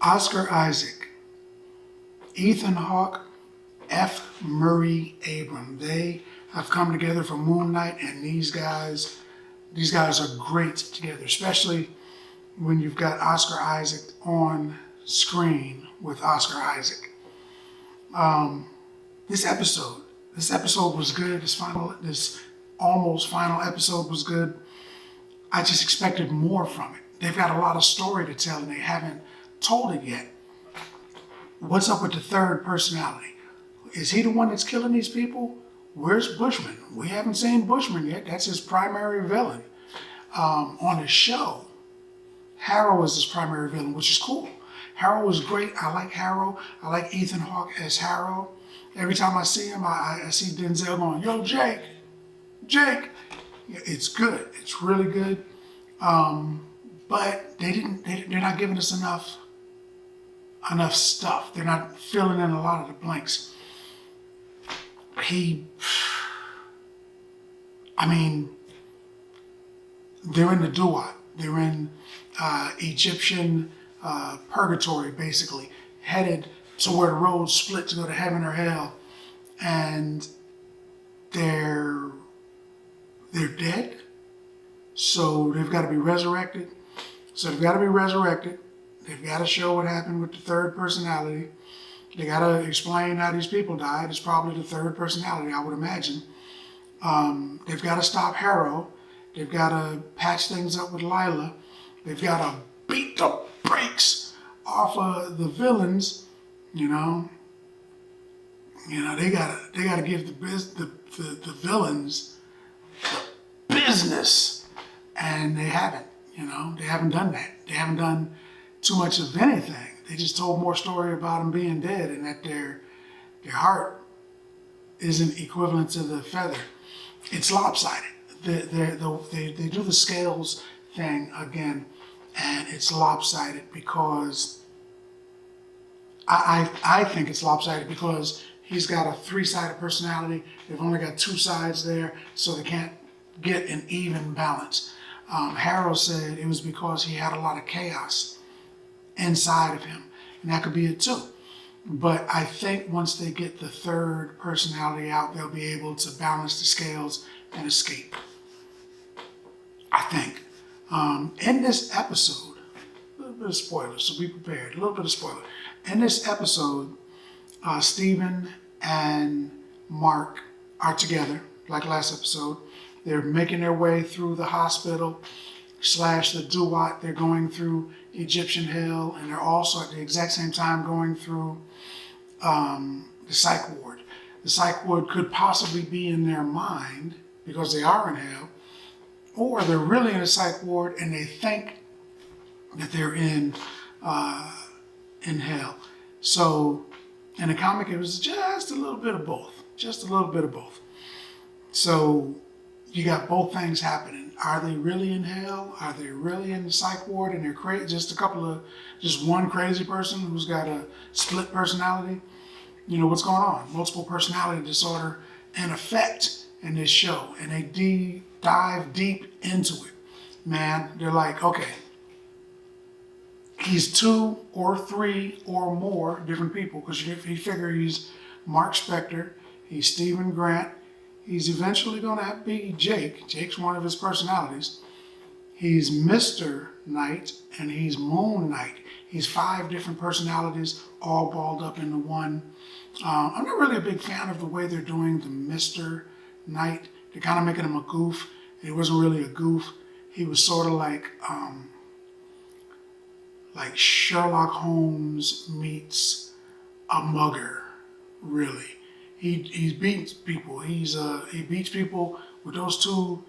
Oscar Isaac, Ethan Hawke, F. Murray Abram. They have come together for Moon Knight, and these guys are great together, especially when you've got Oscar Isaac on screen with Oscar Isaac. This episode was good. This almost final episode was good. I just expected more from it. They've got a lot of story to tell, and they haven't told it yet. What's up with the third personality? Is he the one that's killing these people? Where's Bushman? We haven't seen Bushman yet. That's his primary villain. On the show, Harrow is his primary villain, which is cool. Harrow is great. I like Harrow. I like Ethan Hawke as Harrow. Every time I see him, I see Denzel going, "Yo, Jake. It's good. It's really good. But they're not giving us enough stuff. They're not filling in a lot of the blanks. They're in the Duat. They're in Egyptian purgatory, basically, headed to where the roads split to go to heaven or hell, and they're dead. So they've got to be resurrected. They've got to show what happened with the third personality. They got to explain how these people died. It's probably the third personality, I would imagine. They've got to stop Harrow. They've got to patch things up with Lila. They've got to beat the brakes off of the villains. They got to give the villains the business, and they haven't. They haven't done that. They haven't done too much of anything. They just told more story about them being dead, and that their heart isn't equivalent to the feather. It's lopsided. They do the scales thing again, and it's lopsided because I think it's lopsided because he's got a three-sided personality. They've only got two sides there, so they can't get an even balance. Harrow said it was because he had a lot of chaos inside of him, and that could be it too. But I think once they get the third personality out, they'll be able to balance the scales and escape. I think. In this episode, a little bit of spoiler, so be prepared. A little bit of spoiler. In this episode, Steven and Mark are together, like last episode. They're making their way through the hospital / the Duat. They're going through Egyptian hell, and they're also at the exact same time going through the psych ward. The psych ward could possibly be in their mind because they are in hell, or they're really in a psych ward and they think that they're in hell. So in the comic, it was just a little bit of both. So you got both things happening. Are they really in hell? Are they really in the psych ward? And they're just one crazy person who's got a split personality? What's going on? Multiple personality disorder in effect in this show. And they dive deep into it. Man, they're like, okay, he's two or three or more different people, because you figure he's Mark Spector, he's Stephen Grant, he's eventually going to be Jake. Jake's one of his personalities. He's Mr. Knight, and he's Moon Knight. He's 5 different personalities all balled up into one. I'm not really a big fan of the way they're doing the Mr. Knight. They're kind of making him a goof. It wasn't really a goof. He was sort of like Sherlock Holmes meets a mugger, really. He beats people. He beats people with those 2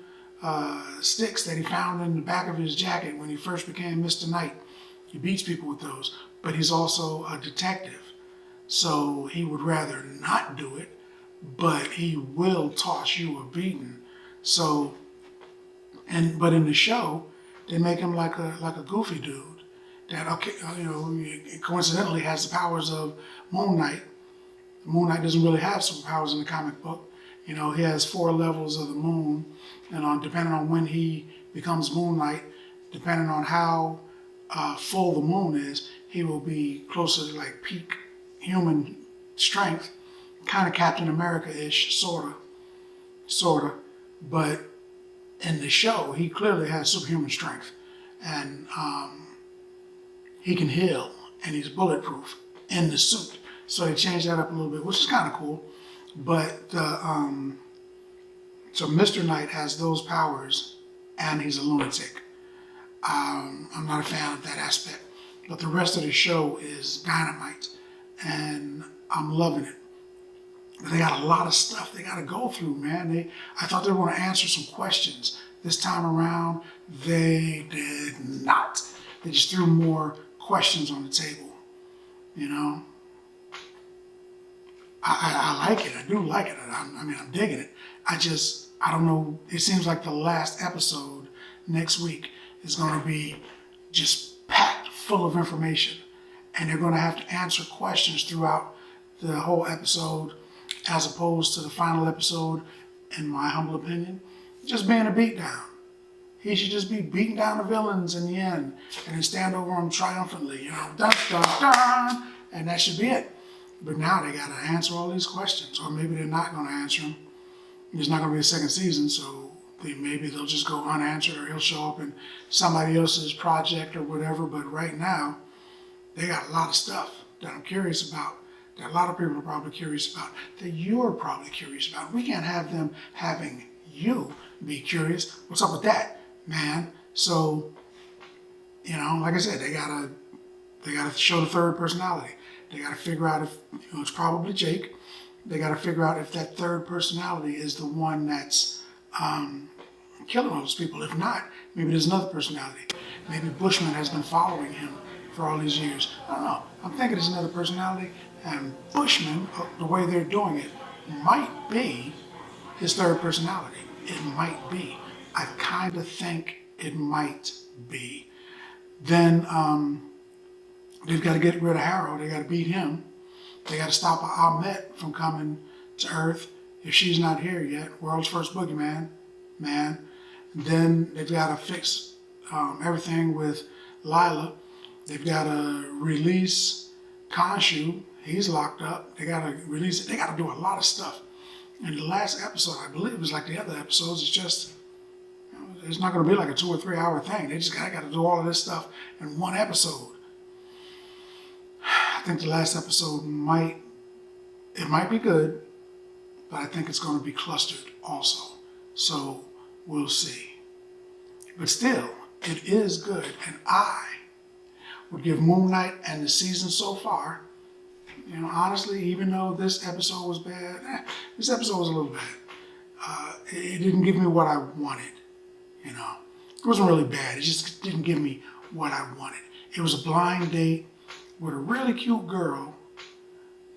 sticks that he found in the back of his jacket when he first became Mr. Knight. He beats people with those, but he's also a detective. So he would rather not do it, but he will toss you a beating. But in the show, they make him like a goofy dude that coincidentally has the powers of Moon Knight. Moon Knight doesn't really have superpowers in the comic book. He has 4 levels of the moon, and depending on when he becomes Moon Knight, depending on how full the moon is, he will be closer to like peak human strength, kind of Captain America-ish, sorta. But in the show, he clearly has superhuman strength, and he can heal, and he's bulletproof in the suit. So they changed that up a little bit, which is kind of cool. But so Mr. Knight has those powers, and he's a lunatic. I'm not a fan of that aspect. But the rest of the show is dynamite, and I'm loving it. They got a lot of stuff they got to go through, man. I thought they were going to answer some questions. This time around, they did not. They just threw more questions on the table, you know? I like it. I do like it. I'm digging it. I don't know. It seems like the last episode next week is going to be just packed full of information. And they're going to have to answer questions throughout the whole episode, as opposed to the final episode, in my humble opinion, just being a beatdown. He should just be beating down the villains in the end and then stand over them triumphantly, dun, dun, dun, and that should be it. But now they got to answer all these questions, or maybe they're not going to answer them. There's not going to be a second season, so maybe they'll just go unanswered, or he'll show up in somebody else's project or whatever. But right now, they got a lot of stuff that I'm curious about, that a lot of people are probably curious about, that you're probably curious about. We can't have them having you be curious. What's up with that, man? So, like I said, they gotta show the third personality. They gotta figure out if it's probably Jake. They gotta figure out if that third personality is the one that's killing all those people. If not, maybe there's another personality. Maybe Bushman has been following him for all these years. I don't know. I'm thinking there's another personality, and Bushman, the way they're doing it, might be his third personality. It might be. I kind of think it might be. Then they've got to get rid of Harrow. They got to beat him. They got to stop Ahmet from coming to Earth if she's not here yet. World's first boogeyman, man. Then they've got to fix everything with Lila. They've got to release Khonshu. He's locked up. They got to release it. They got to do a lot of stuff. And the last episode, I believe, was like the other episodes. It's just, it's not going to be like a 2 or 3 hour thing. They just got to do all of this stuff in one episode. I think the last episode might be good, but I think it's going to be clustered also. So we'll see. But still, it is good. And I would give Moon Knight and the season so far, honestly, even though this episode was bad, this episode was a little bad. It didn't give me what I wanted, It wasn't really bad. It just didn't give me what I wanted. It was a blind date with a really cute girl,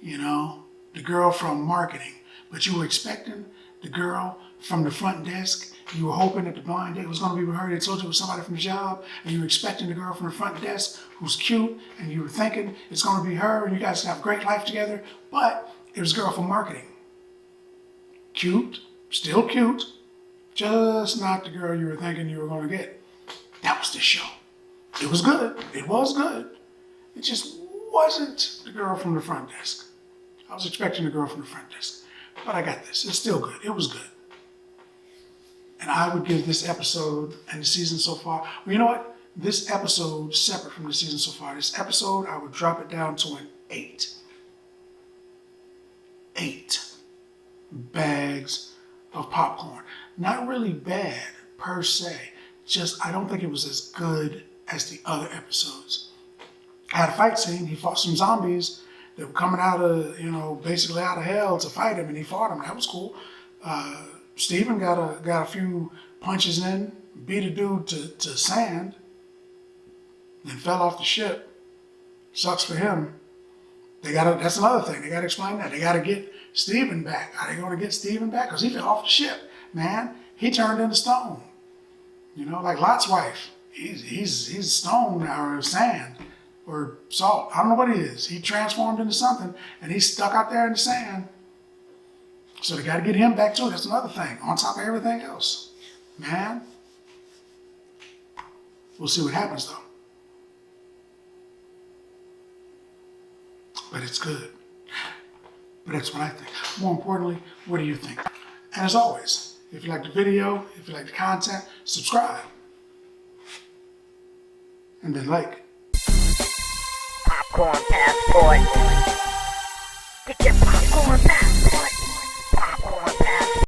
the girl from marketing. But you were expecting the girl from the front desk. You were hoping that the blind date was going to be with her. They told you it was somebody from the job, and you were expecting the girl from the front desk who's cute, and you were thinking it's going to be her, and you guys have a great life together. But it was a girl from marketing. Cute, still cute, just not the girl you were thinking you were going to get. That was the show. It was good. It was good. It just wasn't the girl from the front desk. I was expecting the girl from the front desk. But I got this. It's still good. It was good. And I would give this episode and the season so far, well, you know what? This episode, separate from the season so far, this episode, I would drop it down to an 8. 8 bags of popcorn. Not really bad, per se. Just, I don't think it was as good as the other episodes. I had a fight scene. He fought some zombies that were coming out of, basically out of hell to fight him, and he fought them. That was cool. Steven got a few punches in, beat a dude to sand, then fell off the ship. Sucks for him. That's another thing. They gotta explain that. They gotta get Steven back. Are they gonna get Steven back? Because he fell off the ship, man. He turned into stone. Like Lot's wife. He's stone or sand or salt. I don't know what he is. He transformed into something, and he's stuck out there in the sand. So they got to get him back too. That's another thing, on top of everything else. Man, we'll see what happens though. but it's good. But that's what I think. More importantly, what do you think? And as always, if you like the video, if you like the content, subscribe. And then like. Popcorn passport. Get your popcorn passport.